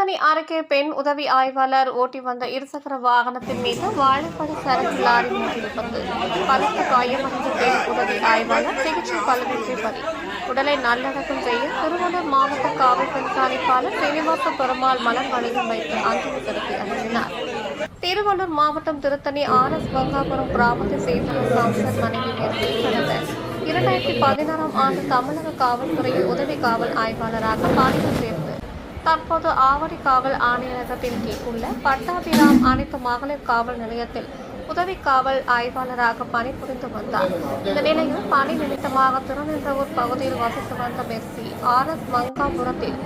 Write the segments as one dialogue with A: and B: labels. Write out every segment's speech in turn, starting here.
A: திருத்தணி அருகே பெண் உதவி ஆய்வாளர் ஓட்டி வந்த இருசக்கர வாகனத்தின் மீது வாழைப்பழ சரக்கு லாரி மோதி விபத்து. பலத்த காயமடைந்த பெண் உதவி ஆய்வாளர் சிகிச்சை பலனின்றி பலி. உடலை நல்லடக்கம் செய்ய திருவள்ளூர் மாவட்ட காவல் கண்காணிப்பாளர் சீனிவாச பெருமாள் மலர் வளையம் வைத்து அஞ்சலி செலுத்தி அனுப்பினார். திருவள்ளூர் மாவட்டம் திருத்தணி RS பங்காபுரம் கிராமத்தை சேர்ந்த சாம்சன் மனைவி மீது கடந்த 2016ஆம் ஆண்டு தமிழக காவல்துறையில் உதவி காவல் ஆய்வாளராக பணியில் சேர்ந்து தற்போது ஆவடி காவல் ஆணையரகத்தின் கீழ் உள்ள பட்டாபிராம் அனைத்து மகளிர் காவல் நிலையத்தில் உதவி காவல் ஆய்வாளராக பணிபுரிந்து வந்தார். இந்த நிலையில் பணி நிமித்தமாக திருநின்றவூர் பகுதியில் வசித்து வந்த மெர்சி RS மங்காபுரத்தில்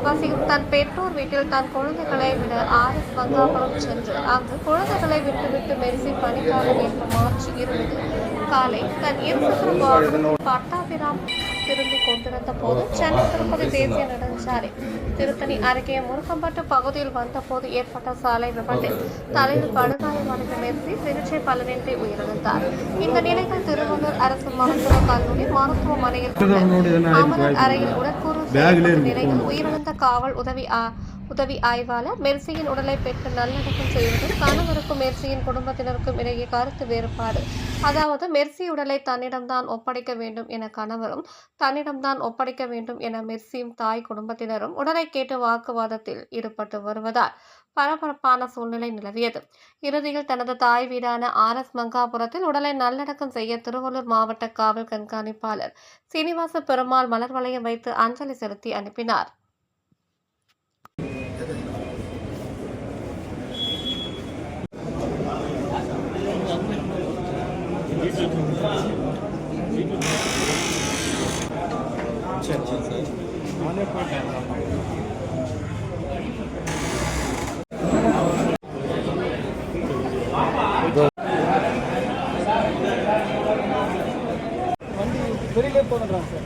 A: வசிக்கும் தன் பெற்றோர் வீட்டில் தன் குழந்தைகளை விட RS மங்காபுரம் சென்று அங்கு குழந்தைகளை விட்டுவிட்டு மெர்சி பணிக்காலம் என்று மாற்றி இருந்தது. காலை தன் இருசக்கர வாகனம் பட்டாபிராம் திரும்பிக் கொண்டிருந்த போது சென்னை திருப்பதி தேசிய நெடுஞ்சாலை திருத்தணி அருகே முருகம்பட்டு பகுதியில் வந்தபோது ஏற்பட்ட சாலை விபத்தில் தலையில் படுகாயமடைந்த மெர்சி சிகிச்சை பலனின்றி உயிரிழந்தார். இந்த நிலையில் திருவள்ளூர் அரசு மருத்துவக் கல்லூரி மருத்துவமனையில் அமரர் அறையில் உடற்கூறு நிலையில் உயிரிழந்த காவல் உதவி ஆய்வாளர் மெர்சியின் உடலை பெற்று நல்லடக்கம் செய்வதில் கணவருக்கும் மெர்சியின் குடும்பத்தினருக்கும் இடையே கருத்து வேறுபாடு. அதாவது மெர்சி உடலை தன்னிடம்தான் ஒப்படைக்க வேண்டும் என கணவரும், தன்னிடம்தான் ஒப்படைக்க வேண்டும் என மெர்சியும் தாய் குடும்பத்தினரும் உடலை கேட்டு வாக்குவாதத்தில் ஈடுபட்டு வருவதால் பரபரப்பான சூழ்நிலை நிலவியது. இறுதியில் தனது தாய் வீடான RS மங்காபுரத்தில் உடலை நல்லடக்கம் செய்ய திருவள்ளூர் மாவட்ட காவல் கண்காணிப்பாளர் சீனிவாச பெருமாள் மலர் வளையம் வைத்து அஞ்சலி செலுத்தி அனுப்பினார்.
B: வெளியிலே போகிறாங்க சார்.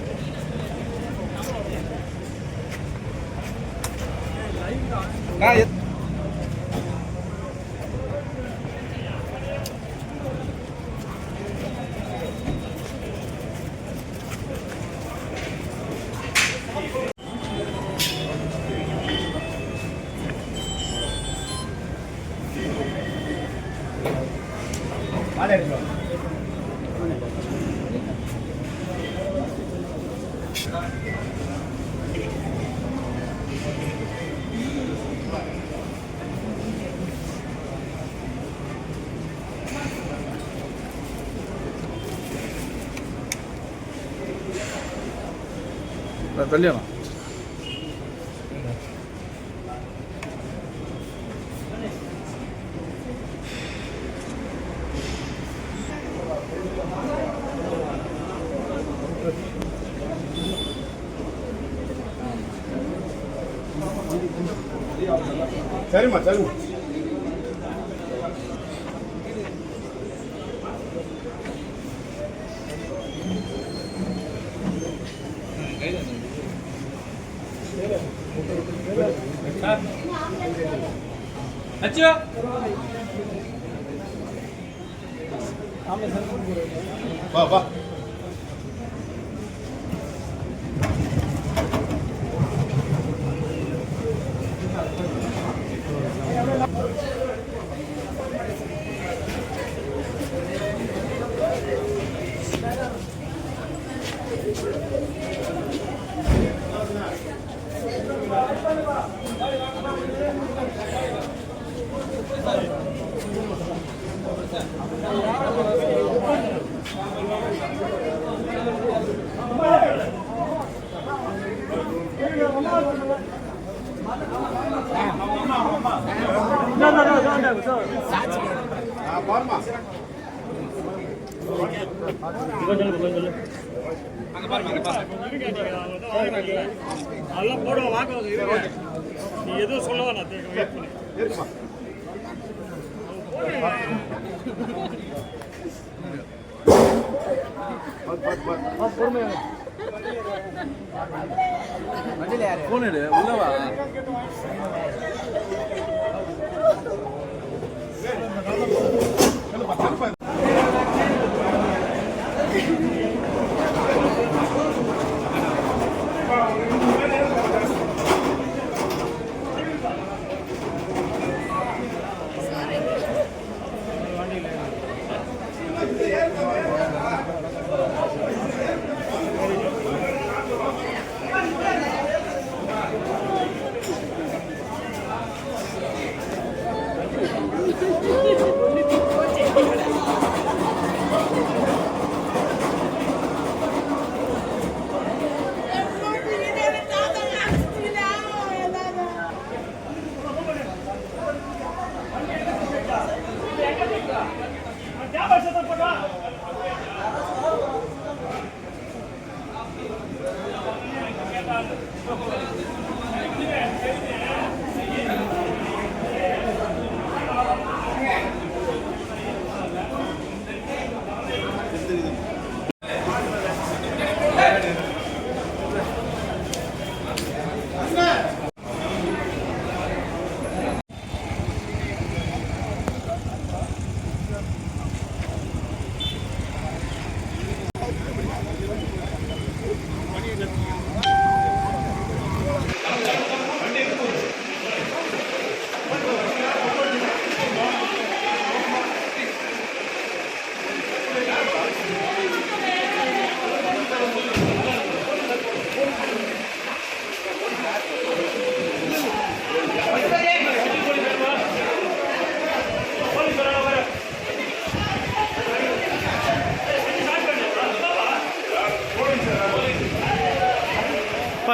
B: கல்யாணம் சரிம்மா சரிம்மா.
C: अच्छा
B: वाह वाह
C: எதுவும் சொல்லுவா நான் வெயிட் பண்ணி
B: போன் எடு உள்ளவா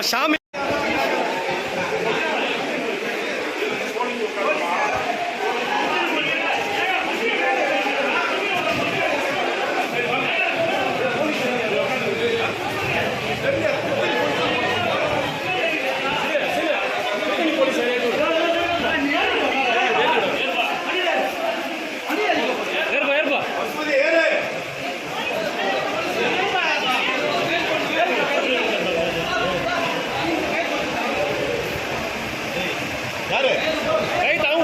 D: சாமி
C: கை